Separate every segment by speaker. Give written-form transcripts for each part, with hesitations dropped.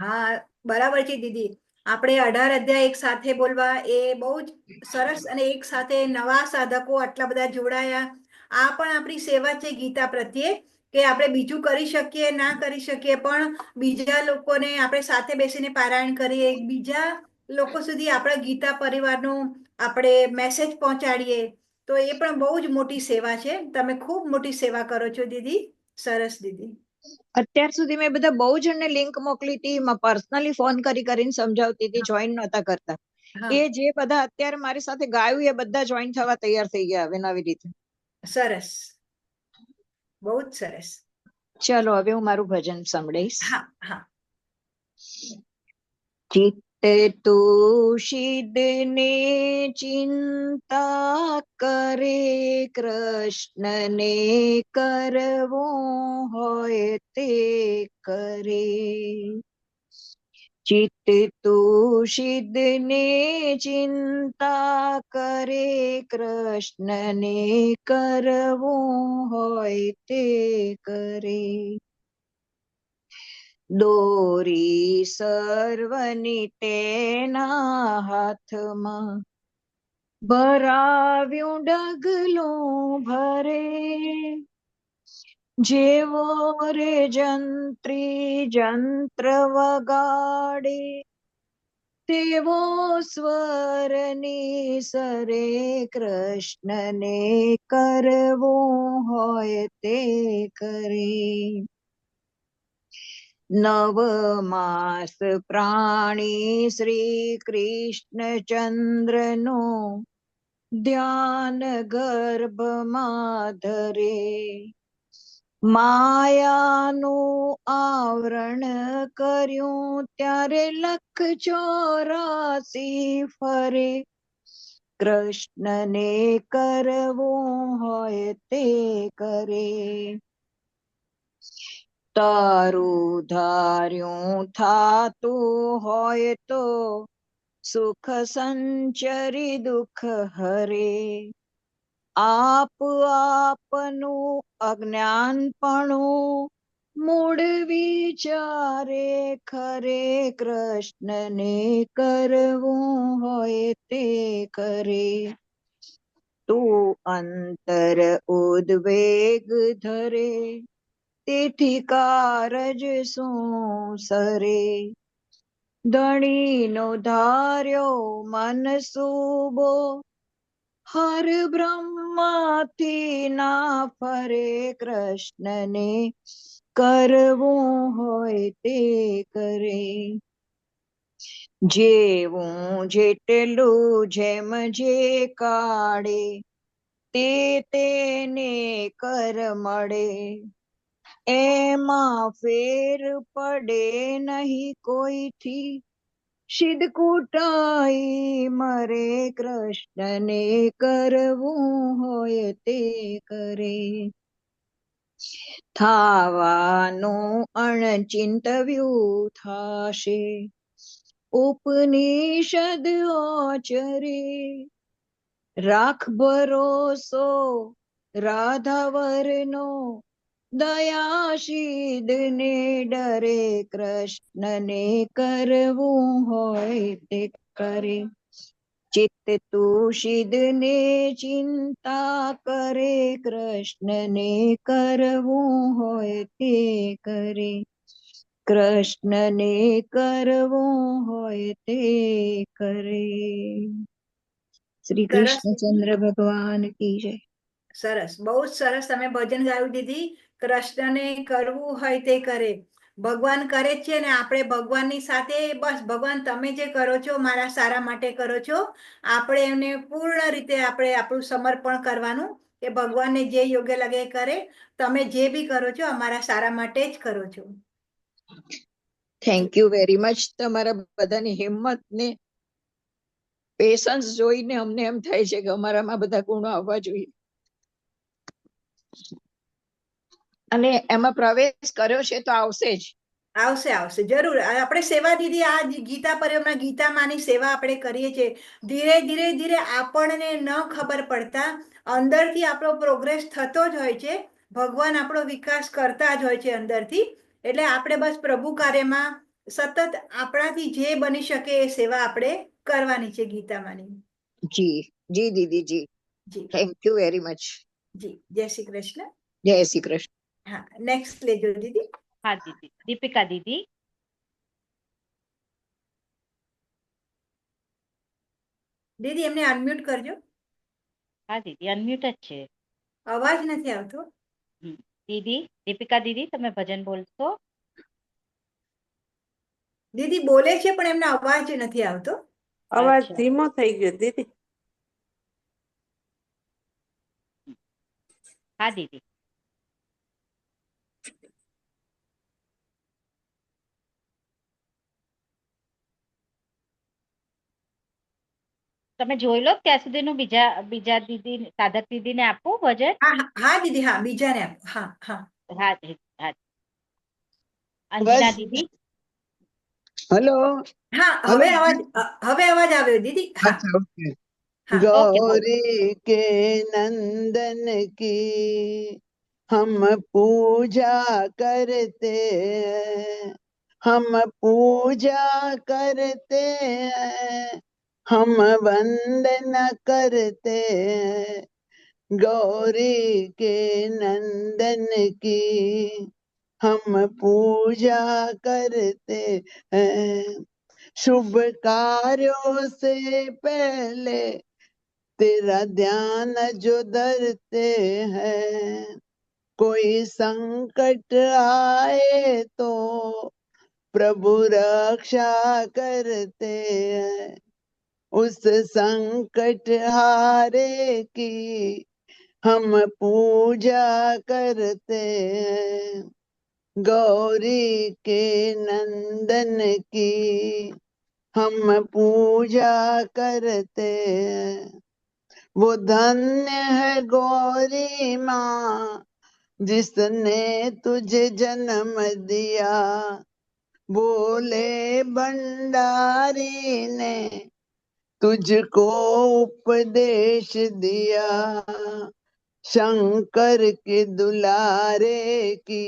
Speaker 1: હા, બરાબર છે દીદી. આપણે 18 અધ્યાય એક સાથે બોલવા એ બહુ જ સરસ, અને એક સાથે નવા સાધકો આટલા બધા જોડાયા. આ પણ આપણી સેવા છે ગીતા પ્રત્યે, કે આપણે બીજું કરી શકીએ ના કરી શકીએ, પણ બીજા લોકોને આપણે સાથે બેસીને પારાયણ કરીએ, બીજા લોકો સુધી આપણા ગીતા પરિવારનો આપણે મેસેજ પહોંચાડીએ, તો એ પણ બહુ જ મોટી સેવા છે. તમે ખૂબ મોટી સેવા કરો છો દીદી. સરસ દીદી.
Speaker 2: અત્યાર સુધી મેં બધા બહુ જણને લિંક મોકલી હતી, પર્સનલી ફોન કરીને સમજાવતી હતી, જોઈન નહોતા કરતા.
Speaker 1: હા,
Speaker 2: એ જે બધા અત્યારે મારી સાથે ગાયું એ બધા જોઈન થવા તૈયાર થઈ ગયા હવે નવી રીતે.
Speaker 1: સરસ, બહુ જ સરસ.
Speaker 2: ચલો હવે હું મારું ભજન સંભળાઈશ.
Speaker 1: હા હા.
Speaker 2: ચિત્તે તુષિદને ચિંતા કરે, કૃષ્ણને કરવું હોય તે કરે. ચિત્ત તુષિદને ચિંતા કરે, કૃષ્ણને કરવું હોય તે કરે. દોરી સર્વની તેના હાથમાં, ભરાવ્યું ડગલું ભરે. જેવો રે જંત્રી જંત્ર વગાડે, તેવો સ્વરની સરે, કૃષ્ણને કરવું હોય તે કરે. નવ માસ પ્રાણી શ્રી કૃષ્ણચંદ્રનો, ધ્યાન ગર્ભમાં ધરે. માયાનું આવરણ કર્યું ત્યારે 184 ફરે, કૃષ્ણને કરવું હોય તે કરે. તારું ધાર્યું થાતું હોય તો, સુખ સંચરી દુઃખ હરે. આપનું અજ્ઞાનપણું મૂળ વિચારે ખરે, કૃષ્ણને કરવું હોય તે કરે. તું અંતર ઉદ્વેગ ધરે, તેથી કારજ શું સરે. ધણીનો ધાર્યો મનસુબો, હર બ્રહ્માથી ના ફરે, કૃષ્ણને કરવું હોય તે કરે. જેવું જેટલું જેમ જે કાળે, તે તેને કર મળે. એમાં ફેર પડે નહીં કોઈથી, સિદ્ધ કુટાઈ મરે, કૃષ્ણને કરવું હોય તે કરે. થાવાનું અણચિંતવ્યું થાશે, ઉપનિષદ ઓચરે. રાખ ભરોસો રાધાવરનો, દયાશીદ ને ડરે, કૃષ્ણને કરવું હોય તે કરે. ચિત્ત તુષિદ ને ચિંતા કરે, કૃષ્ણને કરવું હોય તે કરે. કૃષ્ણને કરવું હોય તે કરે. શ્રી કૃષ્ણચંદ્ર ભગવાન કી જય.
Speaker 1: સરસ, બહુ જ સરસ તમે ભજન ગાયું દીદી. કૃષ્ણને કરવું હોય તે કરે. ભગવાન કરે છે ને આપણે ભગવાનની સાથે, બસ ભગવાન તમે જે કરો છો મારા સારા માટે કરો છો. આપણે એમને પૂર્ણ રીતે આપણે આપણું સમર્પણ કરવાનું, કે ભગવાનને જે યોગ્ય લાગે એ કરે. તમે જે બી કરો છો અમારા સારા માટે જ કરો છો.
Speaker 2: Thank you very much. તમારા બધાની હિંમત ને પેશન્સ જોઈને અમને એમ થાય છે કે અમારામાં બધા ગુણો આવવા જોઈએ. અને એમાં પ્રવેશ કર્યો છે તો આવશે જ.
Speaker 1: આવશે આવશે જરૂર. આપણે સેવા દીદી, આ ગીતા પરિવારમાં ગીતા માની સેવા આપણે કરીએ છીએ. ધીરે ધીરે ધીરે આપણને ન ખબર પડતા અંદરથી આપણો પ્રોગ્રેસ થતો જ હોય છે. ભગવાન આપણો વિકાસ કરતા જ હોય છે અંદરથી. એટલે આપણે બસ પ્રભુ કાર્યમાં સતત આપણાથી જે બની શકે એ સેવા આપણે કરવાની છે ગીતામાંની.
Speaker 2: જી જી દીદી જી,
Speaker 1: જી
Speaker 2: થેન્ક યુ વેરી મચ.
Speaker 1: જી, જય શ્રી કૃષ્ણ.
Speaker 2: જય શ્રી કૃષ્ણ.
Speaker 1: હા, નેક્સ્ટ લેજો દીદી.
Speaker 3: હા દીદી, દીપિકા દીદી.
Speaker 1: દીદી એમને અનમ્યુટ કરજો.
Speaker 3: હા દીદી, અનમ્યુટ જ છે.
Speaker 1: અવાજ નથી આવતો.
Speaker 3: દીદી, દીપિકા દીદી, તમે ભજન બોલશો?
Speaker 1: દીદી બોલે છે પણ એમનો અવાજ નથી આવતો.
Speaker 4: અવાજ
Speaker 3: અચ્છા.
Speaker 4: ધીમો થઈ ગયો દીદી.
Speaker 3: હા દીદી. તમે જોઈ લો ત્યાં સુધીનું બીજા દીદી, સાધક દીદીને આપું ભજન?
Speaker 1: હા હા દીદી, હા બીજાને આપો. હા હા
Speaker 3: હા દીદી, હા. અંજના દીદી.
Speaker 2: હેલો.
Speaker 1: હા,
Speaker 2: હેલો.
Speaker 1: હવે અવાજ આવ્યો દીદી. હા
Speaker 2: अच्छा ओके.
Speaker 1: हाँ
Speaker 3: ओके बोल।
Speaker 2: गौरी के नंदन की हम पूजा करते हैं, हम पूजा करते हैं, हम वंदना करते हैं गौरी के नंदन की हम पूजा करते हैं। शुभ कार्यों से पहले तेरा ध्यान जो धरते हैं, कोई संकट आए तो प्रभु रक्षा करते हैं, उस संकट हारे की हम पूजा करते हैं गौरी के नंदन की हम पूजा करते हैं। वो धन्य है गौरी माँ जिसने तुझे जन्म दिया, बोले भंडारी ने तुझको उपदेश दिया, शंकर के दुलारे की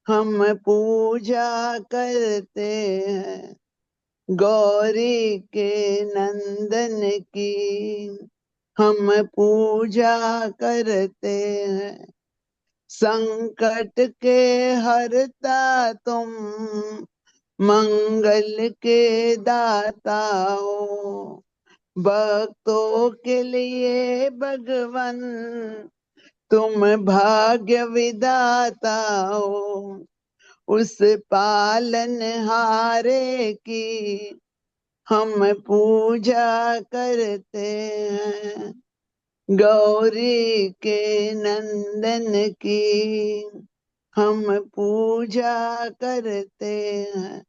Speaker 2: हम पूजा करते हैं गौरी के नंदन की हम पूजा करते हैं। संकट के हरता तुम मंगल के दाता हो, भक्तों के लिए भगवन तुम भाग्य विधाता हो, उस पालन हारे की हम पूजा करते हैं गौरी के नंदन की हम पूजा करते हैं।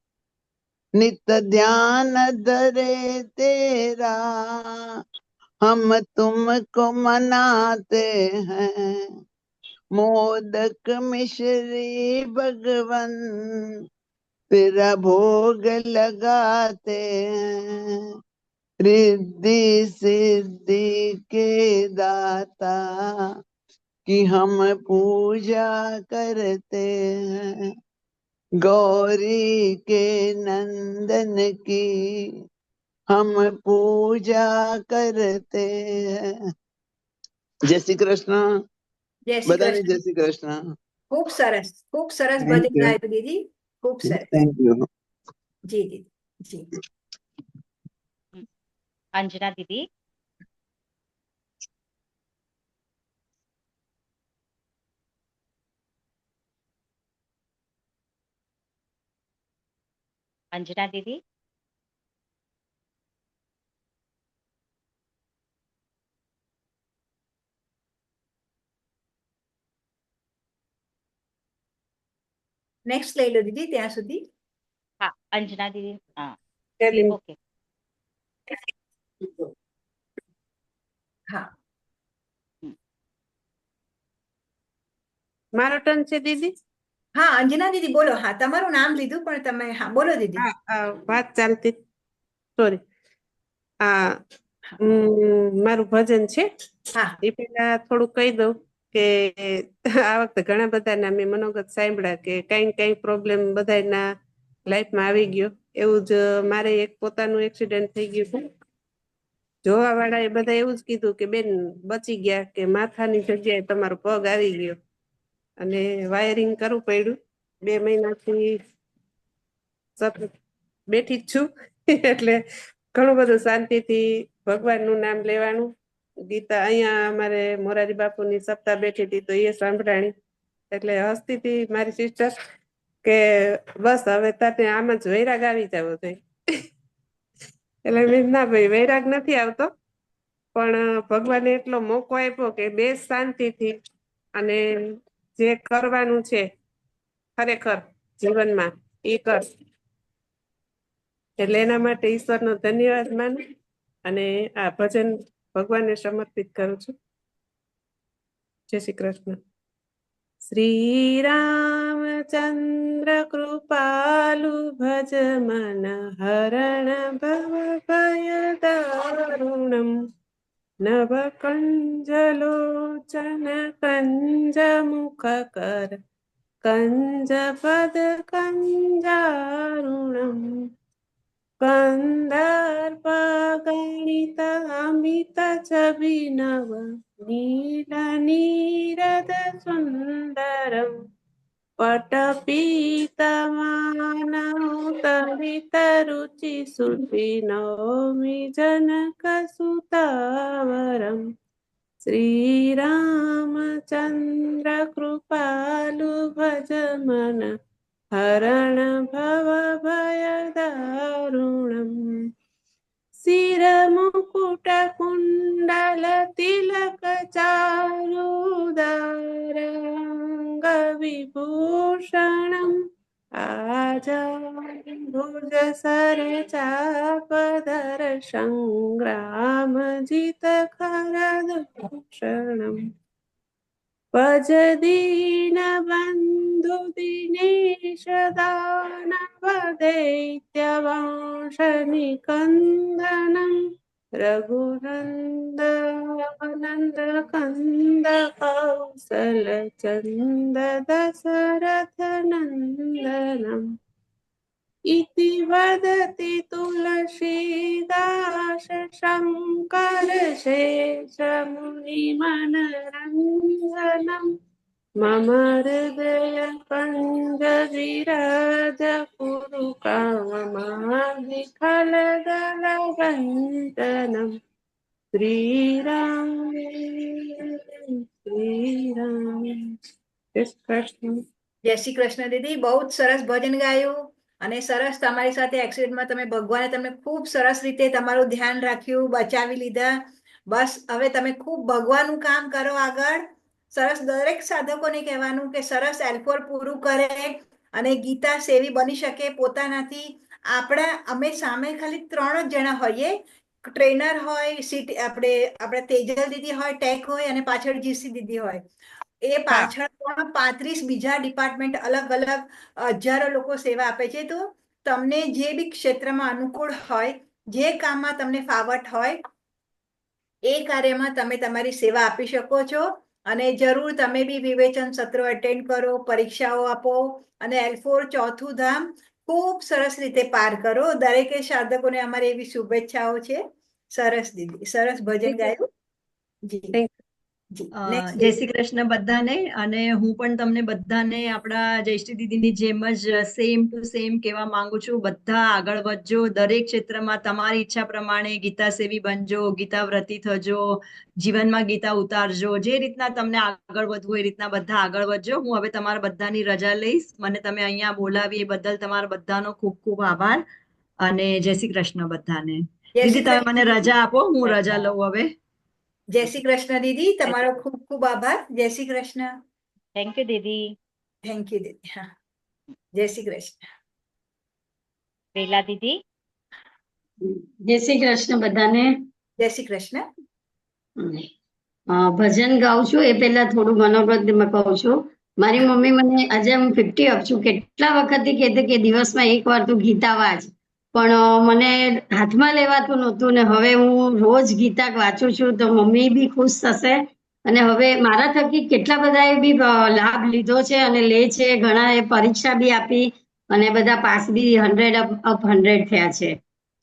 Speaker 2: नित्य ध्यान धरे तेरा हम तुमको मनाते हैं, मोदक मिश्री भगवन तेरा भोग लगाते हैं, रिद्धि सिद्धि के दाता की हम पूजा करते हैं गौरी के नंदन की हम पूजा करते हैं। जय श्री कृष्ण.
Speaker 1: જય શ્રી
Speaker 2: બધાને જય
Speaker 1: કૃષ્ણ.
Speaker 2: શ્રી કૃષ્ણ.
Speaker 1: ખૂબ સરસ
Speaker 2: Thank
Speaker 1: ભજન
Speaker 2: you.
Speaker 1: ગાયું દીદી. ખૂબ સરસ.
Speaker 2: Thank you.
Speaker 1: જી દીદી જી.
Speaker 3: અંજના દીદી. અંજના દીદી.
Speaker 1: નેક્સ્ટ લઈ લો દીદી ત્યાં સુધી.
Speaker 3: હા, અંજના દીદી. હા,
Speaker 4: ટેલિંગ.
Speaker 3: ઓકે.
Speaker 1: હા
Speaker 4: મારો ટર્ન છે દીદી.
Speaker 1: હા અંજના દીદી બોલો. હા, તમારું નામ લીધું પણ તમે હા બોલો દીદી.
Speaker 4: વાત ચાલતી, સોરી. આ મારું ભજન છે.
Speaker 1: હા
Speaker 4: એ પેલા થોડું કહી દઉં કે આ વખતે ઘણા બધાના મેં મનોગત સાંભળ્યા કે કઈ પ્રોબ્લેમ બધાના લાઈફમાં આવી ગયો. એવું જ મારે એક પોતાનું એક્સિડન્ટ થઈ ગયું હતું. જોવા વાળાએ બધા એવું જ કીધું કે બેન બચી ગયા, કે માથાની જગ્યાએ તમારો પગ આવી ગયો. અને વાયરિંગ કરવું પડ્યું. 2 મહિનાથી સતત બેઠી જ છું. એટલે ઘણું બધું શાંતિથી ભગવાનનું નામ લેવાનું. ગીતા અહીંયા અમારે મોરારી બાપુની સપ્તાહ બેઠી હતી તો એ સાંભળાણી. એટલે હસતી હતી મારી સિસ્ટર કે બસ હવે તારે આમ જ વૈરાગ આવી જવો જોઈએ. એટલે મેં ના ભાઈ વૈરાગ નથી આવતો, પણ ભગવાને એટલો મોકો આપ્યો કે બેસ શાંતિથી અને જે કરવાનું છે ખરેખર જીવનમાં એ કર. એટલે એના માટે ઈશ્વરનો ધન્યવાદ માનું અને આ ભજન ભગવાનને સમર્પિત કરું છું. જય શ્રી કૃષ્ણ. શ્રી રામચંદ્ર કૃપાલુ ભજ મન હરણ ભવ ભય દારુણમ નવ કંજ લોચન કંજ મુખ કર કંજ પદ કંજારુણમ કંદર્પ ગણિત અમિત છબિનવ નીલ નીરદ સુંદરમ પટપીતમાનૌતરિત રુચિ સુરભિ જનક સુતાવરમ શ્રી રામચંદ્ર કૃપાલુ ભજ મન હરણ ભવ ભય દારુણમ શિર મુકુટ કુંડલ તિલક ચારુદારંગ વિભૂષણમ આજાનુભુજ સર ચાપધર સંગ્રામ જીત ખરદૂષણમ ભજ દીન બંધુ દિનેશ દાનવ દૈત્ય વંશ નિકંદનમ રઘુનંદ નંદ કંદ કૌસલ ચંદ દશરથ નંદનમ इति वदति तुलसीदास शंकर शेष मुनिमनरञ्जनम् मम हृदय कञ्ज विराज कुरु काममादिखलदलभञ्जनम् श्रीराम श्रीराम जय श्री कृष्ण.
Speaker 1: જય શ્રી કૃષ્ણ દીદી, બહુ જ સરસ ભજન ગાયું અને સરસ તમારી સાથે એક્સિડન્ટમાં તમે ભગવાને તમને ખૂબ સરસ રીતે તમારું ધ્યાન રાખ્યું, બચાવી લીધા. બસ હવે તમે ખૂબ ભગવાનનું કામ કરો આગળ. સરસ દરેક સાધકોને કહેવાનું કે સરસ L4 પૂરું કરે અને ગીતા સેવી બની શકે પોતાનાથી. અમે સામે ખાલી 3 જ જણા હોઈએ, ટ્રેનર હોય, આપણે તેજલ દીદી હોય, ટેક હોય અને પાછળ જીસી દીદી હોય. એ પાછળ 35 બીજા ડિપાર્ટમેન્ટ અલગ અલગ હજારો લોકો સેવા આપે છે. તો તમને જે બી ક્ષેત્રમાં અનુકૂળ હોય, જે કામમાં તમને ફાવટ હોય એ કાર્યમાં તમે તમારી સેવા આપી શકો છો. અને જરૂર તમે બી વિવેચન સત્રો અટેન્ડ કરો, પરીક્ષાઓ આપો અને L4 ચોથું ધામ ખૂબ સરસ રીતે પાર કરો. દરેકે સાધકોને અમારી એવી શુભેચ્છાઓ છે. સરસ દીદી, સરસ ભજન ગાયું. જી
Speaker 4: Thank
Speaker 5: જય શ્રી કૃષ્ણ બધાને. અને હું પણ તમને બધાને આપણા જયશ્રી દીદીની જેમ જ સેમ ટુ સેમ કહેવા માંગુ છું, બધા આગળ વધજો. દરેક ક્ષેત્રમાં તમારી ઈચ્છા પ્રમાણે ગીતા સેવી બનજો, ગીતા વ્રતી થજો, જીવનમાં ગીતા ઉતારજો. જે રીતના તમને આગળ વધવું એ રીતના બધા આગળ વધજો. હું હવે તમારા બધાની રજા લઈશ. મને તમે અહીંયા બોલાવી એ બદલ તમારા બધાનો ખૂબ ખૂબ આભાર અને જય શ્રી કૃષ્ણ બધાને. દીદી તમે મને રજા આપો, હું રજા લઉં હવે.
Speaker 1: જય શ્રી કૃષ્ણ દીદી, તમારો ખૂબ ખૂબ આભાર. જય શ્રી કૃષ્ણ.
Speaker 3: થેન્ક યુ દીદી.
Speaker 1: થેન્ક યુ દીદી. હા, જય શ્રી કૃષ્ણ.
Speaker 3: વેલા દીદી.
Speaker 6: જય શ્રી કૃષ્ણ બધાને.
Speaker 1: જય શ્રી કૃષ્ણ.
Speaker 6: ભજન ગાઉં છું એ પહેલા થોડું મનોબળમાં કહું છું. મારી મમ્મી મને, આજે હું 50 અપ છું, કેટલા વખતથી કહેતી કે દિવસમાં 1 વાર તું ગીતા વાંચ, પણ મને હાથમાં લેવાતું નહોતું ને હવે હું રોજ ગીતા વાંચું છું તો મમ્મી બી ખુશ થશે. અને હવે મારા થકી કેટલા બધાએ બી લાભ લીધો છે અને લે છે. ઘણાએ પરીક્ષા બી આપી અને બધા પાસ બી 100 અપ 100 થયા છે.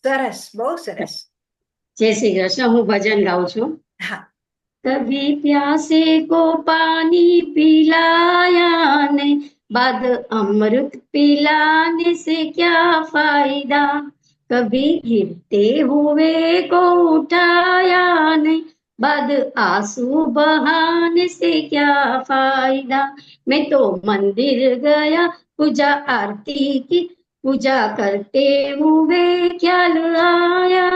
Speaker 1: સરસ, બહુ સરસ.
Speaker 6: જય શ્રી કૃષ્ણ. હું ભજન ગાઉં છું.
Speaker 1: હા.
Speaker 6: कभी प्यासे को पानी पिलाया ने बाद अमृत पिलाने से क्या फायदा, कभी गिरते हुए को उठाया ने बाद आंसू बहाने से क्या फायदा. मैं तो मंदिर गया पूजा आरती की, पूजा करते हुए ख्याल आया,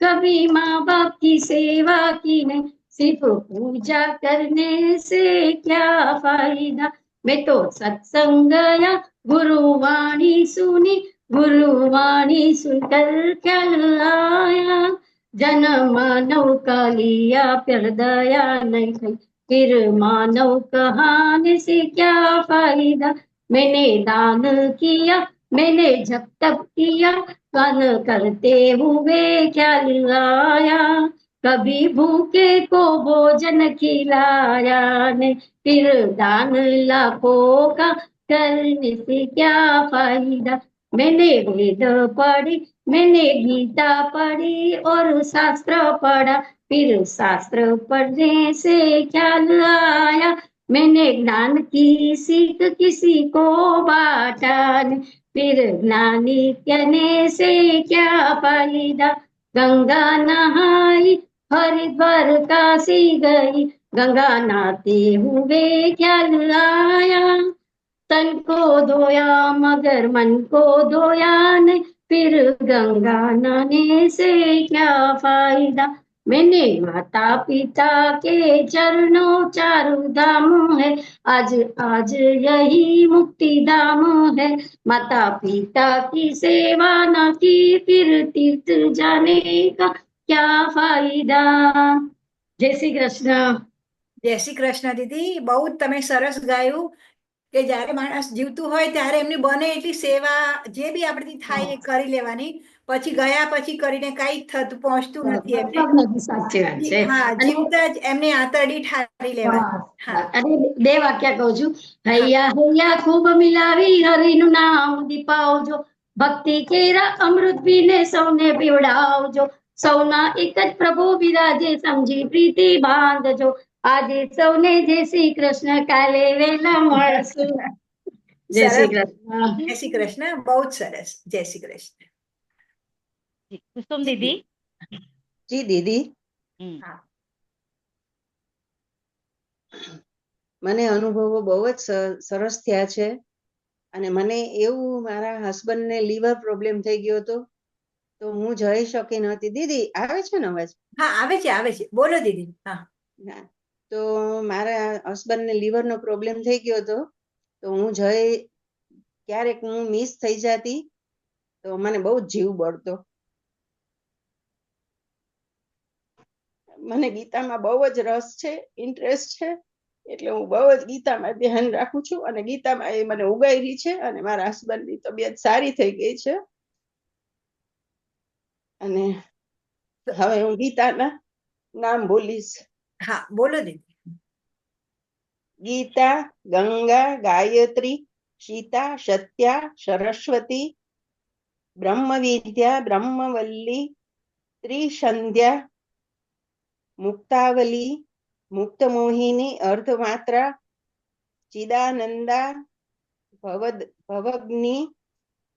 Speaker 6: कभी माँ बाप की सेवा की नहीं, सिर्फ पूजा करने से क्या फायदा. मैं तो सत्संग गया गुरुवाणी सुनी, गुरुवाणी सुनकर ख्याल आया, जन मानव का लिया फिर दया नहीं थी, फिर मानव कहाने से क्या फायदा. मैंने दान किया, मैंने जप तप किया, दान करते हुए ख्याल आया, कभी भूखे को भोजन खिलाया ने फिर दान लाखों का करने से क्या फायदा. मैंने वेद पढ़ी, मैंने गीता पढ़ी और शास्त्र पढ़ा, फिर शास्त्र पढ़ने से ख्याल आया, मैंने ज्ञान की सीख किसी को बांटा, फिर ज्ञानी कहने से क्या फायदा. गंगा नहाई हरिद्वार काशी गई, गंगा नहाते हुए ख्याल आया, तन को धोया मगर मन को धोया नहीं, फिर गंगा नहाने से क्या फायदा. मैंने माता पिता के चरणों चारों धाम है, आज आज यही मुक्ति धाम है, माता पिता की सेवा न की फिर तीर्थ जाने का क्या फायदा. जय श्री कृष्ण.
Speaker 1: જય શ્રી કૃષ્ણ દીદી. બહુ જ તમે સરસ ગાયું કે જ્યારે માણસ જીવતું હોય ત્યારે એમની બને એટલી સેવા જે બી આપણાથી થાય એ કરી લેવાની, પછી ગયા પછી કરીને કઈ થતું પહોંચતું નથી એમને.
Speaker 6: સાચી વાત છે.
Speaker 1: હા,
Speaker 6: અને
Speaker 1: જીવતા જ એમની આંતરડી ઠારી લેવાની. હા.
Speaker 6: અને બે વાક્ય કહું છું. હૈયા હૈયા ખૂબ મિલાવી હરિનું નામ દીપાવજો, ભક્તિ કેરા અમૃત પીને સૌને પીવડાવજો, સૌના એક જ પ્રભુ બિરાજે સમજી પ્રીતિ બાંધજો, આજે સૌને જય શ્રી કૃષ્ણ, કાલે વેલા મળશું. જય શ્રી
Speaker 1: સરસ.
Speaker 6: કૃષ્ણ.
Speaker 1: જય શ્રી કૃષ્ણ. બહુ જ સરસ. જય શ્રી કૃષ્ણ.
Speaker 3: જી, કુસુમ દીદી.
Speaker 2: જી દીદી,
Speaker 3: હમ.
Speaker 1: હા.
Speaker 2: મને અનુભવો બહુ જ સરસ થયા છે. અને મને એવું મારા હસબન્ડને લીવર પ્રોબ્લેમ થઈ ગયો હતો, તો હું જઈ શકી નહોતી. દીદી આવે છે ને અવાજ?
Speaker 1: હા, આવે છે, આવે છે. બોલો દીદી. હા.
Speaker 2: હા, તો મારા હસબન્ડને લીવરનો પ્રોબ્લેમ થઈ ગયો હતો, તો હું ક્યારેક હું મિસ થઈ જતી તો મને બહુ જ જીવ બળતો. મને ગીતામાં બહુ જ રસ છે, ઇન્ટરેસ્ટ છે, એટલે હું બહુ જ ગીતામાં ધ્યાન રાખું છું, અને ગીતામાં એ મને ઉગારી છે, અને મારા હસબન્ડની તબિયત સારી થઈ ગઈ છે. અને હવે હું ગીતાના નામ બોલીશ.
Speaker 1: હા, બોલો દીદી.
Speaker 2: ગીતા, ગંગા, ગાયત્રી, સીતા, સત્યા, સરસ્વતી, બ્રહ્મવિદ્યા, બ્રહ્મવલ્લી, ત્રિસંધ્યા, મુક્તાવલી, મુક્તમોહિની, અર્ધમાત્રા, ચિદાનંદા, ભવગ્નિ,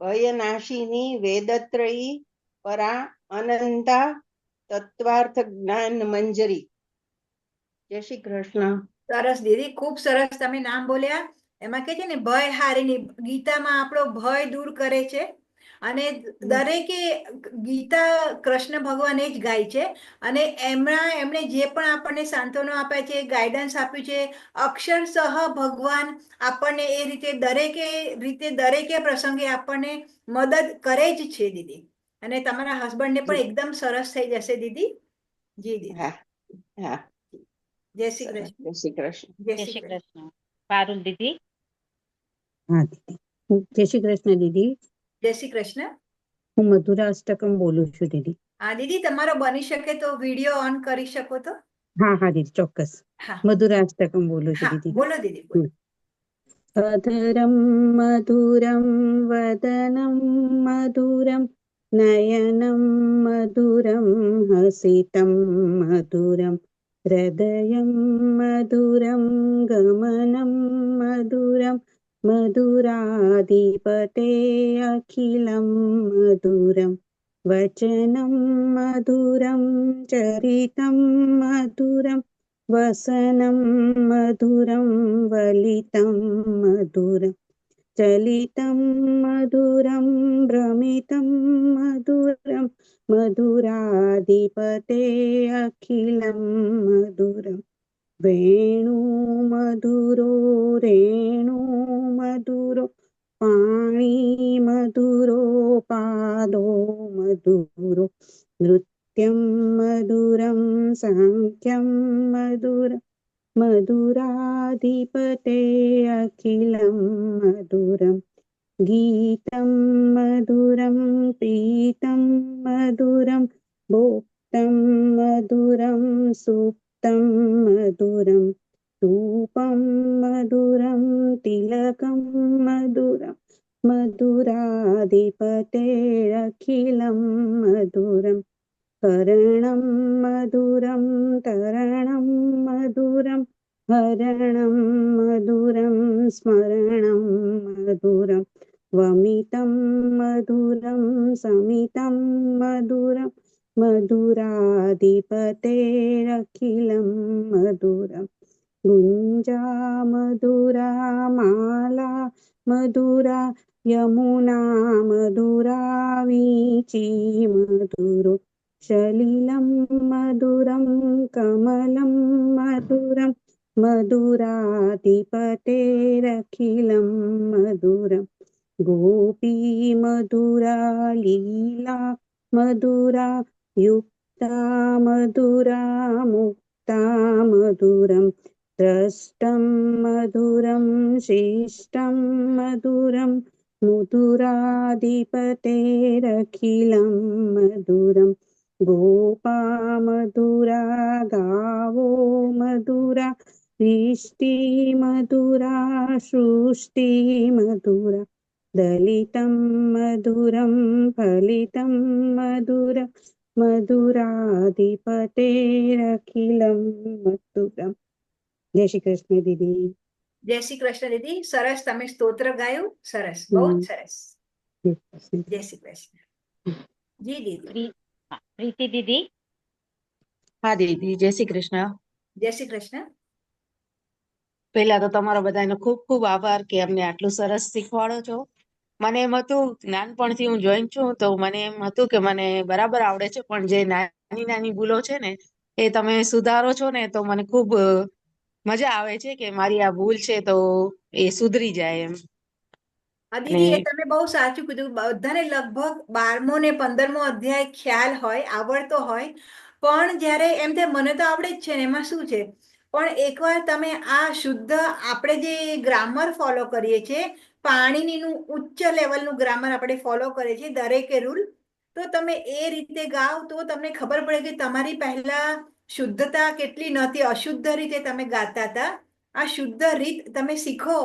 Speaker 2: ભયનાશિની, વેદત્રયી, પરા, અનંતા, તત્વાર્થ જ્ઞાન મંજરી. જય શ્રી કૃષ્ણ.
Speaker 1: સરસ દીદી, ખૂબ સરસ તમે નામ બોલ્યા. એમાં કે છે ને ભય હારીની, ગીતામાં આપણો ભય દૂર કરે છે, અને દરેકે ગીતા કૃષ્ણ ભગવાને જ ગાય છે, અને એમણે જે પણ આપણને સાંત્વનો આપ્યા છે, ગાઈડન્સ આપ્યું છે, અક્ષરશઃ ભગવાન આપણને એ રીતે દરેકે પ્રસંગે આપણને મદદ કરે જ છે દીદી. અને તમારા હસબન્ડને પણ એકદમ સરસ થઈ જશે દીદી. જી દીદી.
Speaker 2: હા હા.
Speaker 1: જય શ્રી કૃષ્ણ.
Speaker 2: જય શ્રી કૃષ્ણ.
Speaker 1: જય
Speaker 3: જય
Speaker 1: શ્રી
Speaker 3: શ્રી
Speaker 1: કૃષ્ણ.
Speaker 3: કૃષ્ણ. પારુલ દીદી.
Speaker 7: હા દીદી, જય શ્રી કૃષ્ણ દીદી.
Speaker 1: જય શ્રી કૃષ્ણ.
Speaker 7: હું મધુરા અષ્ટકમ બોલું છું દીદી.
Speaker 1: હા દીદી, તમારો બની શકે તો વિડીયો ઓન કરી શકો તો.
Speaker 7: હા હા દીદી, ચોક્કસ.
Speaker 1: હા
Speaker 7: મધુરા અષ્ટકમ બોલું છું
Speaker 1: હા,
Speaker 7: દીદી.
Speaker 1: બોલો દીદી, બોલો.
Speaker 7: अधरं मधुरं वदनं मधुरं नयनं मधुरं हसितं मधुरं हृदयं मधुरं गमनं मधुरं मधुराधिपते अखिलं मधुरं वचनं मधुरं चरितं मधुरं वसनं मधुरं वलितं मधुरं चलितं मधुरं भ्रमितं मधुरं मधुराधिपते अखिलं मधुरं वेणु मधुरो रेणु मधुरो पाणी मधुरो पादो मधुरो नृत्यं मधुरं साङ्ख्यं मधुरं मधुराधिपते अखिलं मधुरं गीतं मधुरं पीतं मधुरं भोक्तं मधुरं सुप्तं मधुरं धूपं मधुरं तिलकं मधुरं मधुराधिपतेरखिलं मधुरं कर्णं मधुरं तरणं मधुरं हरणं मधुरं स्मरणं मधुरं वमितं मधुरं समितं मधुरं मधुराधिपतेरखिलं मधुरं गुञ्जा मधुरा माला मधुरा यमुना मधुरा वीची मधुरो सलिलं मधुरं कमलं मधुरं मधुराधिपतेरखिलं मधुरं गोपी मधुरा लीला मधुरा युक्ता मधुरा मुक्ता मधुरं द्रष्टं मधुरं शिष्टं मधुरं मधुराधिपतेरखिलं मधुरं गोपा मधुरा गावो मधुरा सृष्टि मधुरा सृष्टि मधुरा दलितं मधुरं फलितं मधुरं मधुराधिपतेरखिलं मधुरं जय श्री कृष्ण दीदी
Speaker 1: જય શ્રી કૃષ્ણ દીદી, સરસ તમે સ્તોત્ર ગાયું, સરસ, બહુ જ સરસ.
Speaker 7: जय श्री कृष्ण
Speaker 1: જય શ્રી કૃષ્ણ. જી દીદી.
Speaker 3: પ્રીતિ દીદી.
Speaker 8: હા દીદી, જય શ્રી કૃષ્ણ.
Speaker 1: જય શ્રી કૃષ્ણ.
Speaker 8: પહેલા તો તમારો બધાનો ખૂબ ખૂબ આભાર કે અમને આટલું સરસ શીખવાડો છો. મને એમ હતું, નાનપણથી હું જોઈન છું તો મને એમ હતું કે મને બરાબર આવડે છે, પણ જે નાની નાની ભૂલો છે ને એ તમે સુધારો છો ને તો મને ખૂબ મજા આવે છે કે મારી આ ભૂલ છે તો એ સુધરી જાય એમ.
Speaker 1: દીદી, એ તમે બહુ સાચું કીધું. બધાને લગભગ 12મો ને 15મો અધ્યાય ખ્યાલ હોય, આવડતો હોય, પણ જ્યારે એમ થાય મને તો આવડે જ છે ને એમાં શું છે, પણ એકવાર તમે આ શુદ્ધ આપણે જે ગ્રામર ફોલો કરીએ છીએ, પાણીનીનું ઉચ્ચ લેવલનું ગ્રામર આપણે ફોલો કરીએ છીએ દરેકે રૂલ, તો તમે એ રીતે ગાઓ તો તમને ખબર પડે કે તમારી પહેલા શુદ્ધતા કેટલી નહોતી, અશુદ્ધ રીતે તમે ગાતા હતા. આ શુદ્ધ રીત તમે શીખો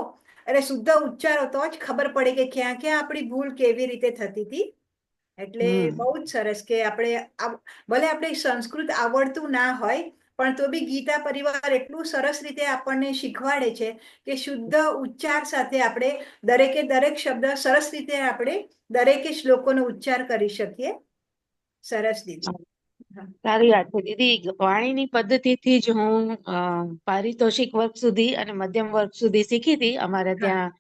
Speaker 1: એટલે શુદ્ધ ઉચ્ચારો તો જ ખબર પડે કે ક્યાં ક્યાં આપણી ભૂલ કેવી રીતે થતી હતી. એટલે બહુ જ સરસ કે આપણે ભલે આપણે સંસ્કૃત આવડતું ના હોય પણ તો બી ગીતા પરિવાર એટલું સરસ રીતે આપણને શીખવાડે છે કે શુદ્ધ ઉચ્ચાર સાથે આપણે દરેકે દરેક શબ્દ સરસ રીતે આપણે દરેકે શ્લોકોનો ઉચ્ચાર કરી શકીએ. સરસ દીદી.
Speaker 8: સારી વાત છે દીદી. વાણીની પદ્ધતિથી જ હું પારિતોષિક વર્ગ સુધી અને મધ્યમ વર્ગ સુધી શીખી હતી. અમારે ત્યાં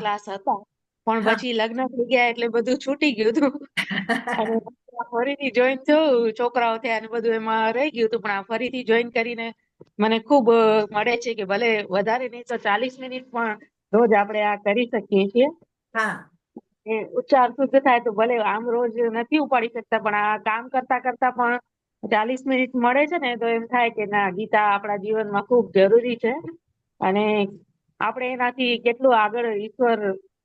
Speaker 8: ક્લાસ હતા, પણ પછી લગ્ન થઈ ગયા એટલે બધું છૂટી ગયું હતું અને ફરીથી જોઈન થયું, છોકરાઓ થયા ને બધું એમાં રહી ગયું હતું. પણ આ ફરીથી જોઈન કરીને મને ખૂબ મળે છે કે ભલે વધારે નહીં તો 40 મિનિટ પણ રોજ આપણે આ કરી શકીએ છીએ. ઉચ્ચાર શુદ્ધ થાય તો ભલે આમ રોજ નથી ઉપાડી શકતા, પણ આ કામ કરતા કરતા પણ 40 મિનિટ મળે છે ને તો એમ થાય કે ના, ગીતા આપણા જીવનમાં ખૂબ જરૂરી છે અને આપણે એનાથી કેટલું આગળ ઈશ્વર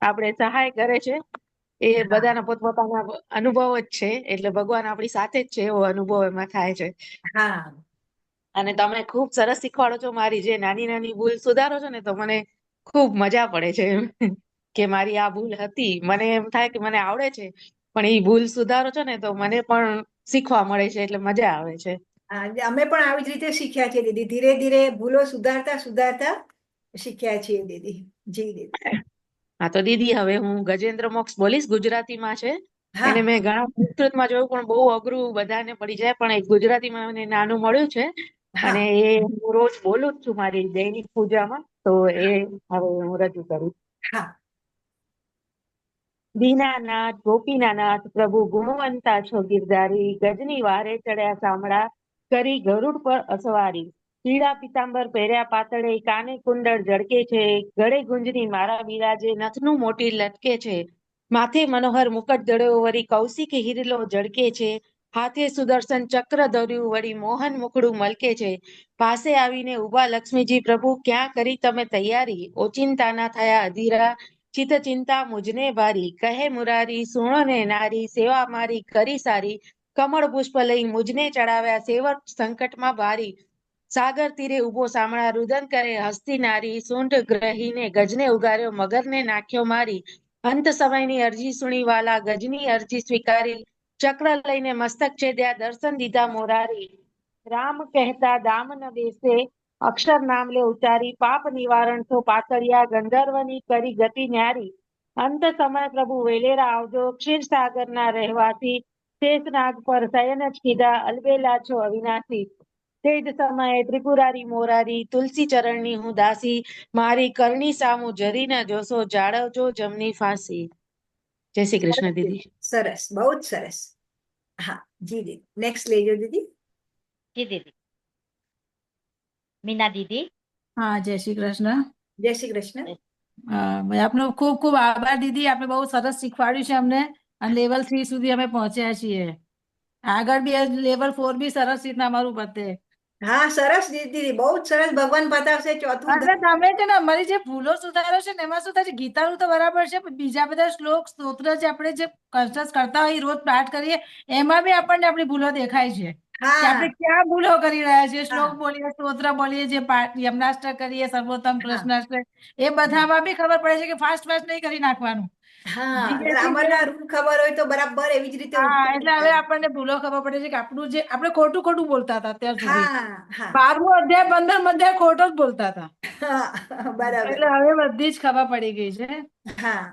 Speaker 8: આપણે સહાય કરે છે એ બધાના પોતપોતાના અનુભવ જ છે. એટલે ભગવાન આપણી સાથે જ છે એવો અનુભવ એમાં થાય છે. અને તમે ખૂબ સરસ શીખવાડો છો. મારી જે નાની નાની ભૂલ સુધારો છો ને તો મને ખૂબ મજા પડે છે કે મારી આ ભૂલ હતી. મને એમ થાય કે મને આવડે છે, પણ એ ભૂલ સુધારો છો ને તો મને પણ શીખવા મળે છે એટલે મજા આવે છે.
Speaker 1: હા, અમે પણ આવી જ રીતે શીખ્યા છીએ દીદી. ધીરે ધીરે ભૂલો સુધારતા સુધારતા શીખ્યા છીએ દીદી. જી દીદી.
Speaker 8: હા તો દીદી હવે હું ગજેન્દ્ર મોક્ષ બોલીશ, ગુજરાતીમાં છે.
Speaker 1: હા
Speaker 8: એને મેં ઘણા સંસ્કૃતમાં જોયું પણ બહુ અઘરું બધાને પડી જાય, પણ એક ગુજરાતીમાં મને નાનું મળ્યું છે
Speaker 1: હા
Speaker 8: અને એ હું રોજ બોલું જ છું મારી દૈનિક પૂજામાં, તો એ હવે હું રજૂ કરું.
Speaker 1: હા.
Speaker 8: દીનાનાથ ગોપીનાનાથ પ્રભુ ગુણવંતા છો ગિરધારી, ગજની વારે ચડ્યા સામળા, કરી ગરુડ પર અસવારી. પીળા પીતાંબર પહેર્યા પાતળે, કાને કુંડળ ઝળકે છે, ગળે ગુંજરી મારા બિરાજે, નથનું મોટી લટકે છે. માથે મનોહર મુકટ જડ્યો વળી કૌશિક હિરલો ઝળકે છે, હાથે સુદર્શન ચક્ર ધર્યું વળી મોહન મુખડું મલકે છે. પાસે આવીને ઉભા લક્ષ્મીજી પ્રભુ ક્યાં કરી તમે તૈયારી, ઓચિંતાના થયા અધીરા, ચિત ચિંતા મુજને ભારી, કહે મુરારી સુણો ને નારી, સેવા મારી કરી સારી, કમળ પુષ્પ લઈ મુજને ચડાવ્યા સેવક સંકટમાં ભારી. સાગર તીરે ઉભો સામળા રુદન કરે હસ્તી નારી, સૂંઢ ગ્રહીને ગજને ઉગાર્યો મગરને નાખ્યો મારી. અંત સમયની અરજી સુણી વાલા ગજની અરજી સ્વીકારી, ચક્ર લઈને મસ્તક છેદ્યા દર્શન દીધા મોરારી. રામ કહેતા દામ ન બેસે, અક્ષર નામ લે ઉચારી, પાપ નિવારણ થો પાતળિયા, ગંધર્વની કરી ગતિ ન્યારી. અંત સમય પ્રભુ વેલેરા આવજો, ક્ષીર સાગરના રહેવાથી, શેષનાગ પર શયન જ કીધા, અલબેલા છો અવિનાશી. તે જ સમયે ત્રિપુરારી મોરારી, તુલસી ચરણની હું દાસી, મારી કરણી સામું જરી ન જોશો, જાળવજો જમની ફાંસી. જય શ્રી કૃષ્ણ દીદી.
Speaker 1: સરસ, બહુ જ સરસ. હા જી દીદી. નેક્સ્ટ લેજો દીદી.
Speaker 3: જી દીદી. મીના દીદી.
Speaker 9: હા, જય શ્રી કૃષ્ણ.
Speaker 1: જય શ્રી કૃષ્ણ.
Speaker 9: આપનો ખૂબ ખૂબ આભાર દીદી. આપે બહુ સરસ શીખવાડ્યું છે અમને અને લેવલ 3 સુધી અમે પહોંચ્યા છીએ. આગળ બી લેવલ 4 બી સરસ રીતના અમારું પતે.
Speaker 1: હા સરસ દીદી, બહુ જ સરસ. ભગવાન બતાવશે ચોથું
Speaker 9: અને તમે છે ને અમારી જે ભૂલો સુધારો છે ને એમાં શું થાય છે, ગીતાનું તો બરાબર છે પણ બીજા બધા શ્લોક સ્તોત્ર જે આપણે જે કન્સલ્ટ કરતા હોય રોજ પાઠ કરીએ એમાં બી આપણને આપણી ભૂલો દેખાય છે કે
Speaker 1: હા
Speaker 9: આપણે ક્યાં ભૂલો કરી રહ્યા છીએ.
Speaker 1: હા
Speaker 9: શ્લોક બોલીએ, સ્તોત્ર બોલીએ, જે પાઠ યમનાષ્ટક કરીએ, સર્વોત્તમ
Speaker 1: હા
Speaker 9: કૃષ્ણાષ્ટક, એ બધામાં બી ખબર પડે છે કે ફાસ્ટ ફાસ્ટ નહીં કરી નાખવાનું.
Speaker 1: હા,
Speaker 9: ધીરે ધીરે.
Speaker 1: ગ્રામરના રૂલ ખબર હોય તો બરાબર એવી જ રીતે
Speaker 9: હા,
Speaker 1: ઉચ્ચારણ
Speaker 9: એટલે હવે
Speaker 1: થાય.
Speaker 9: આપણને ભૂલો ખબર પડે છે કે આપણું જે આપણે ખોટું ખોટું બોલતા હતા અત્યાર સુધી.
Speaker 1: હા હા
Speaker 9: 12મો અધ્યાય 15મો અધ્યાય ખોટો જ બોલતા હતા.
Speaker 1: હા બરાબર.
Speaker 9: એટલે હવે બધી જ ખબર પડી ગઈ છે.
Speaker 1: હા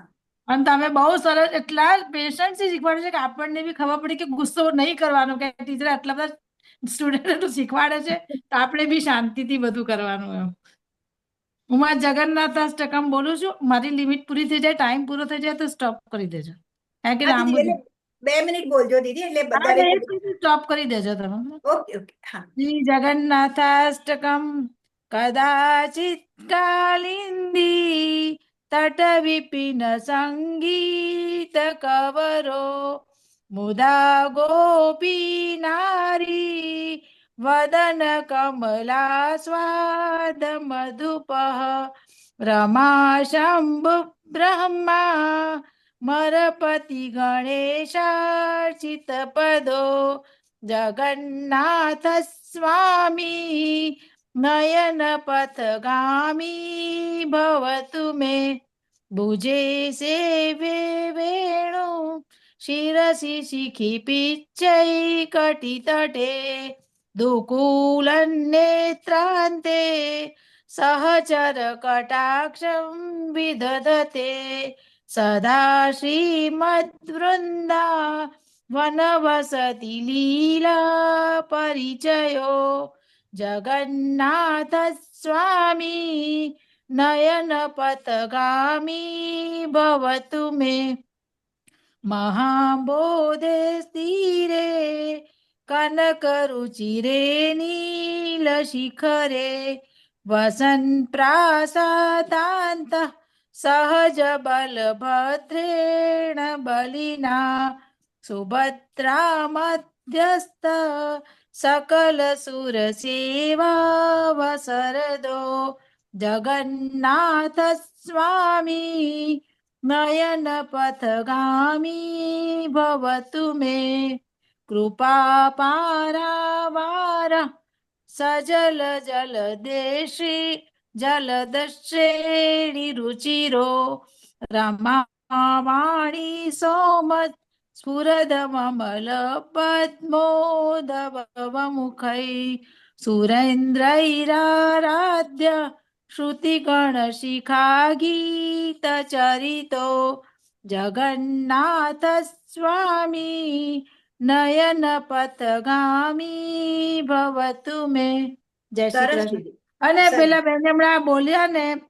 Speaker 9: અને તમે બહુ સરસ એટલા પેશન્સથી શીખવાડે છે કે આપણને બી ખબર પડી કે ગુસ્સો નહીં કરવાનો, કે ટીચર આટલા બધા સ્ટુડન્ટ શીખવાડે છે તો આપણે બી શાંતિથી બધું કરવાનું. એમ હું મારા જગન્નાથ અષ્ટકમ બોલું છું. મારી લિમિટ પૂરી થઈ જાય, ટાઈમ પૂરો થઈ જાય તો સ્ટોપ કરી દેજો. કારણ કે
Speaker 1: હા
Speaker 9: લાંબુ
Speaker 1: દીદી, એટલે 2 મિનિટ બોલજો દીદી, એટલે
Speaker 9: હા
Speaker 1: બધા
Speaker 9: સ્ટોપ કરી દેજો તમે.
Speaker 1: Okay okay. હા
Speaker 9: શ્રી જગન્નાથાષ્ટકમ કદાચિત કાલિંદી તટ વિપિન સંગીત કવરો મુદા ગોપી નારી વદન કમલા સ્વાદ મધુપઃ રમા શંભુ બ્રહ્મા મરપતિ ગણેશાર્ચિત પદો જગન્નાથ સ્વામી નયન પથગામી ભવતુ મે ભુજે સેવે વેણુ શિરસી શિખી પિચ્ચૈ કટી તટે દુકૂલનેત્રાંતે સહચર કટાક્ષમ વિદધતે સદા શ્રીમદ્વૃંદા વનવસતિ લીલા પરિચયો જગન્નાથ સ્વામી નયન પથગામી ભવતુ મે મહાબોધે સ્થિરે કનક રુચિરે નીલ શિખરે વસન પ્રાસાદાંત સહજ બલભદ્રેણ બલિના સુભદ્રા મધ્યસ્થ સકલ સુર સેવા વસરદો જગન્નાથ સ્વામી નયન પથગામી ભવતુ મે કૃપા પારાવાર સજલ જલ દેશી જલદશ્રેણી રુચિરો રમાવાણી સોમત સ્ફુરદમલ પદ્મોદભવ મુખૈ સુરેન્દ્રૈરારાધ્ય શ્રુતિગણ શિખા ગીત ચરિતો જગન્નાથ સ્વામી નયન પથગામી ભવતુ મે. જય શ્રી
Speaker 1: સરસ
Speaker 9: કૃષ્ણ.
Speaker 1: દીદી.
Speaker 9: અને
Speaker 1: સરસ.
Speaker 9: પેલા બેન હમણાં બોલ્યા ને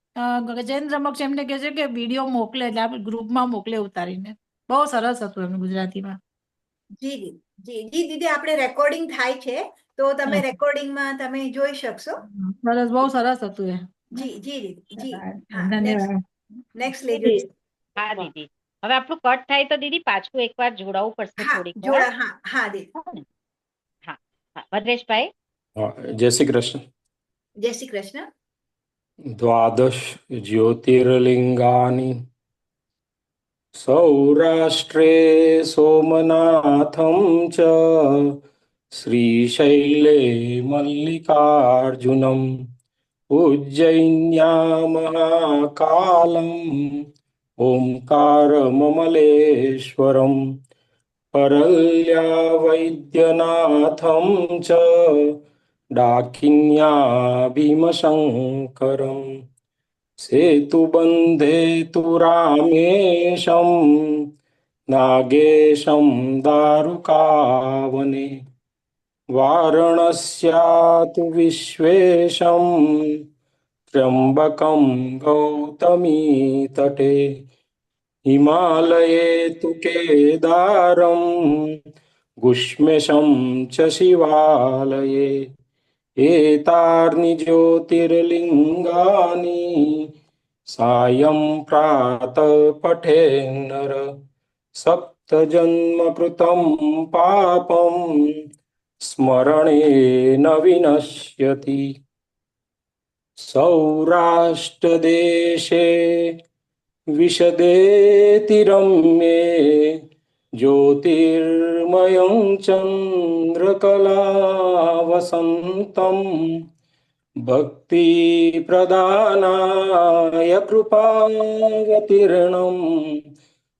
Speaker 9: ગજેન્દ્ર સમક્ષ એમને કહે છે કે વિડીયો મોકલે એટલે આપણે ગ્રુપમાં મોકલે ઉતારીને. બહુ સરસ હતું એમનું ગુજરાતીમાં.
Speaker 1: જી દીદી. જી દીદી, આપણે રેકોર્ડિંગ થાય છે તો તમે
Speaker 9: હમ.
Speaker 1: રેકોર્ડિંગમાં તમે જોઈ શકશો.
Speaker 9: સરસ, બહુ સરસ હતું એ.
Speaker 1: જી દીદી. જી. હા,
Speaker 9: ધન્યવાદ.
Speaker 1: નેક્સ્ટ લેજો
Speaker 3: દીદી.
Speaker 1: દીદી.
Speaker 3: હા દીદી, હવે આપણું કટ થાય તો દીદી પાછું એકવાર જોડાવવું પડશે
Speaker 1: હા,
Speaker 3: થોડીક વાર.
Speaker 1: જોડા. હા હા દીદી.
Speaker 3: હો ને? હા હા ભદ્રેશભાઈ.
Speaker 10: જય શ્રી કૃષ્ણ.
Speaker 1: જય શ્રી કૃષ્ણ.
Speaker 10: દ્વાદશ જ્યોતિર્લિંગાની સૌરાષ્ટ્રે સોમનાથમ ચ શ્રીશૈલે મલ્લિકાર્જુનમ ઉજ્જૈન્યા મહાકાલમ ઓમકારમમલેશ્વરમ પરલ્યા વૈદ્યનાથમ ચ ડાકિન્યા ભીમશંકરમ સેતુબંધે તુ રામેશમ નાગેશમ દારુકાવને વારણસ્યાતુ વિશ્વેશમ ત્ર્યંબકમ ગૌતમી તટે હિમાલયે તુ કેદારમ ગુષ્મેશમ ચ શિવાલયે એતાર્નિ જ્યોતિર્લિંગાની સાયં પ્રાતઃ પઠે નર સપ્ત જન્મ કૃતમ પાપમ સ્મરણેન વિનશ્યતિ. સૌરાષ્ટ્ર દેશે વિશદેતિ રમ્યે જ્યોતિર્મયં ચંદ્રકલાવસંતમ ભક્તિ પ્રદાનાય કૃપાવતીર્ણમ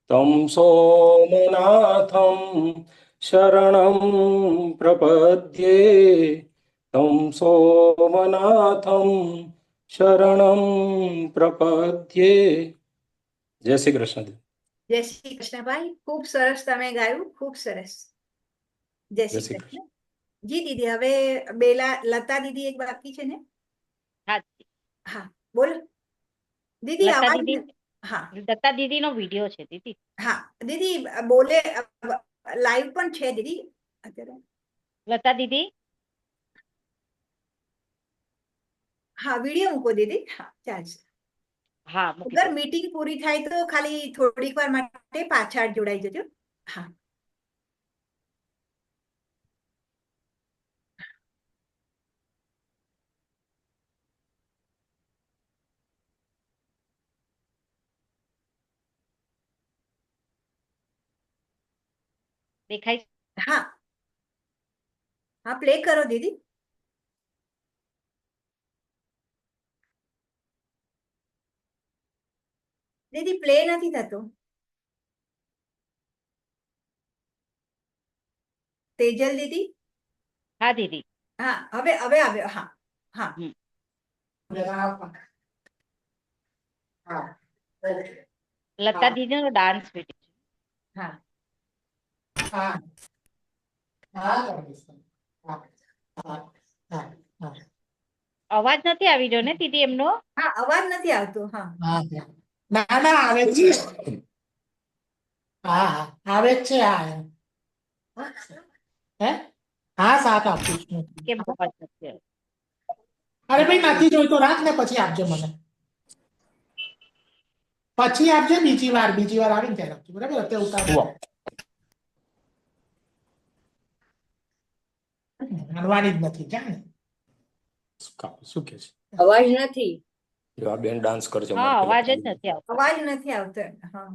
Speaker 10: તમ સોમનાથમ શરણં પ્રપદ્યે તમ સોમનાથમ શરણં પ્રપદ્યે. જય શ્રી કૃષ્ણ.
Speaker 1: જય શ્રી કૃષ્ણ ભાઈ. ખૂબ સરસ તમે ગાયું. ખૂબ સરસ. જય શ્રી કૃષ્ણ. જી દીદી, હવે લતા દીદી એક બાકી છે ને?
Speaker 3: હા દીદી.
Speaker 1: હા, બોલો દીદી.
Speaker 3: લતા
Speaker 1: અવાજ
Speaker 3: દીદી.
Speaker 1: હા
Speaker 3: દત્તા દીદીનો વિડીયો છે દીદી.
Speaker 1: હા દીદી, બોલે. લાઈવ પણ છે દીદી અત્યારે.
Speaker 3: લતા દીદી.
Speaker 1: હા, વિડીયો મૂકો દીદી. હા, ચાલશે.
Speaker 3: હા મૂકી
Speaker 1: અગર
Speaker 3: દો.
Speaker 1: મીટિંગ પૂરી થાય તો ખાલી થોડીક વાર માટે પાછળ જોડાઈ જજો. હા.
Speaker 3: દેખાય?
Speaker 1: હા હા, પ્લે કરો દીદી. દીદી, પ્લે નથી થતો. તેજલ દીદી.
Speaker 3: હા દીદી.
Speaker 1: હા, હવે આવ્યો. હા હા.
Speaker 3: હમ. લતા દીદીનો ડાન્સ વિડીયો.
Speaker 1: હા.
Speaker 3: અવાજ નથી આવી રહ્યો ને દીદી એમનો?
Speaker 1: હા, અવાજ નથી આવતો. હા
Speaker 11: ના આવે છે. હા આવે છે. હે હા, સાથ આપું છું.
Speaker 3: કેમ અવાજ નથી આવ્યો?
Speaker 11: અરે ભાઈ, નથી જોઈતો. રાખ ને પછી આપજે મને. પછી આપજે બીજી વાર આવીને ત્યારે આપજો. બરાબર? અત્યારે ઉતાર માનવાની જ નથી. ક્યાં
Speaker 10: શું કે છે?
Speaker 6: અવાજ નથી.
Speaker 10: બેન ડાન્સ કરશે.
Speaker 3: હા અવાજ જ નથી આવતો.
Speaker 1: અવાજ નથી આવતો. હા,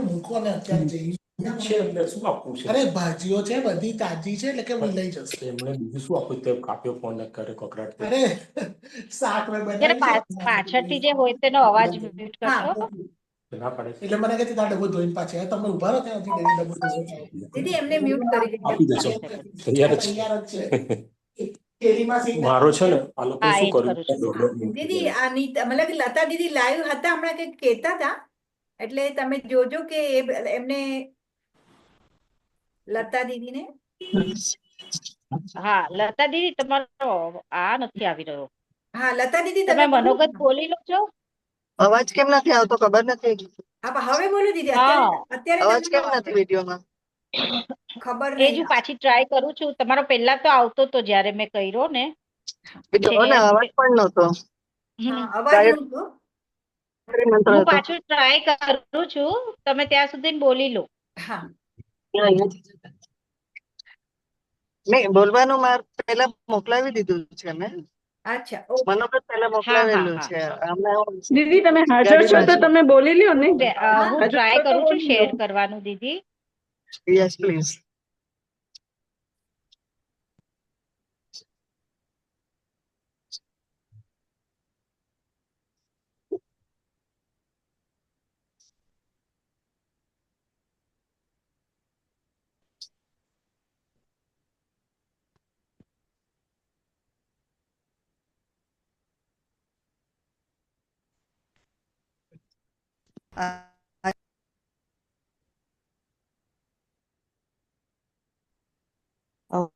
Speaker 11: મૂકો ને અત્યારે જઈશ.
Speaker 10: છે એટલે શું આપવું છે?
Speaker 11: અરે ભાજીઓ છે બધી તાજી છે એટલે કે લઈ જશે.
Speaker 10: એમણે બીજું શું આપ્યું તે કાપ્યો ફોન ને કરે કકડાટ તે.
Speaker 11: અરે શાક મેં
Speaker 3: જયારે
Speaker 11: બનાવ્યું છે.
Speaker 3: પાછળથી જે હોય તેનો અવાજ મ્યુટ કરશો.
Speaker 11: હા
Speaker 10: ના પાડે છે.
Speaker 11: એટલે મને કે તાર ડબ્બો ધોઈને પાછી આવે. તમે ઉભા રહો ત્યાં હજી ડબ્બો ધોવો છે.
Speaker 1: દીદી એમને મ્યુટ કરી દીધા.
Speaker 10: આપી દેજો. તૈયાર જ
Speaker 11: તૈયાર જ છે. કેરીમાં સિંગ
Speaker 10: મારો છે ને આ લોકો
Speaker 3: હા,
Speaker 10: શું
Speaker 3: એ જ
Speaker 10: કર્યું
Speaker 3: કરું છું.
Speaker 10: દોઢ મિનિટ
Speaker 1: દીદી આ મતલબ કે લતા દીદી લાઈવ હતા હમણાં કંઈક કહેતા હતા એટલે તમે જોજો કે એમને લતા દીદીને
Speaker 3: હા, લતા દીદી તમારો આ નથી આવી રહ્યો.
Speaker 1: હા લતા દીદી
Speaker 3: તમે
Speaker 1: તમે બોલો.
Speaker 3: મનોગત બોલી લો છો.
Speaker 12: અવાજ કેમ નથી આવતો ખબર નથી.
Speaker 1: હા હવે બોલો દીદી.
Speaker 3: હા.
Speaker 1: અત્યારે
Speaker 12: અવાજ કેમ
Speaker 1: તમારો
Speaker 12: નથી વિડીયોમાં?
Speaker 1: ખબર
Speaker 3: એ જ
Speaker 1: નહીં.
Speaker 3: હું પાછી ટ્રાય કરું છું. તમારો પહેલા તો આવતો તો જ્યારે મેં કર્યો ને.
Speaker 12: વિડીયો ને અવાજ પણ નહોતો.
Speaker 1: હા અવાજ નહોતો.
Speaker 3: હું પાછું ટ્રાય કરું છું. તમે ત્યાં સુધી બોલી લો.
Speaker 1: હા
Speaker 12: નહીં બોલવાનું માર પહેલા મોકલાવી દીધું છે મેં.
Speaker 1: અચ્છા
Speaker 12: મનોગત પહેલા
Speaker 3: હા,
Speaker 12: મોકલાવેલું
Speaker 3: હા,
Speaker 12: છે. હમણાં
Speaker 4: દીદી તમે હાજર છો તો તમે બોલી લ્યો ને.
Speaker 3: હું ટ્રાય કરું છું શેર કરવાનું દીદી.
Speaker 12: Yes please. આ